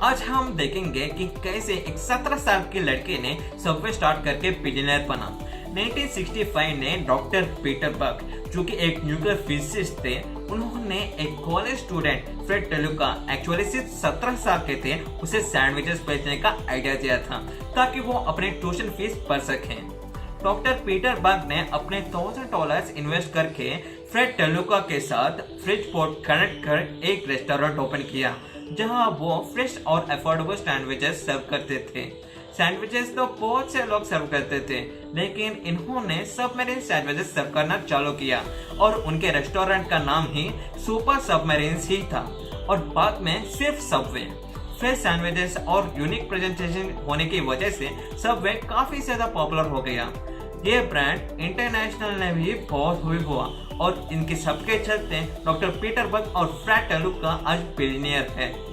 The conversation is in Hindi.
आज हम देखेंगे कि कैसे एक 17 साल के लड़के ने सबवे स्टार्ट करके बिलियनर बना। 1965 में डॉक्टर पीटर बक, जो कि एक न्यूक्लियर फिजिसिस्ट थे, उन्होंने एक कॉलेज स्टूडेंट फ्रेड टेलुका, एक्चुअली सिर्फ 17 साल के थे, उसे सैंडविचेस बेचने का आइडिया दिया था ताकि वो अपने ट्यूशन फीस भर सकें। डॉक्टर पीटर बग ने अपने $1000 इन्वेस्ट करके फ्रेड टेलुका के साथ फ्रिज पोर्ट कनेक्ट कर एक रेस्टोरेंट ओपन किया जहां वो फ्रेश और अफोर्डेबल सैंडविचेस सर्व करते थे। सैंडविचेस तो बहुत से लोग सर्व करते थे, लेकिन इन्होंने सबमरीन सैंडविचेस सर्व करना चालू किया और उनके रेस्टोरेंट का नाम ही सुपर सबमरीन्स ही था और बाद में सिर्फ सबवे। फ्रेश सैंडविचेस और यूनिक प्रेजेंटेशन होने की वजह से सबवे काफी ज्यादा पॉपुलर हो गया। ये ब्रांड इंटरनेशनल में भी बहुत हुआ और इनके सबके चलते डॉक्टर पीटर बक और फ्रेड टेलुका आज बिलियनियर है।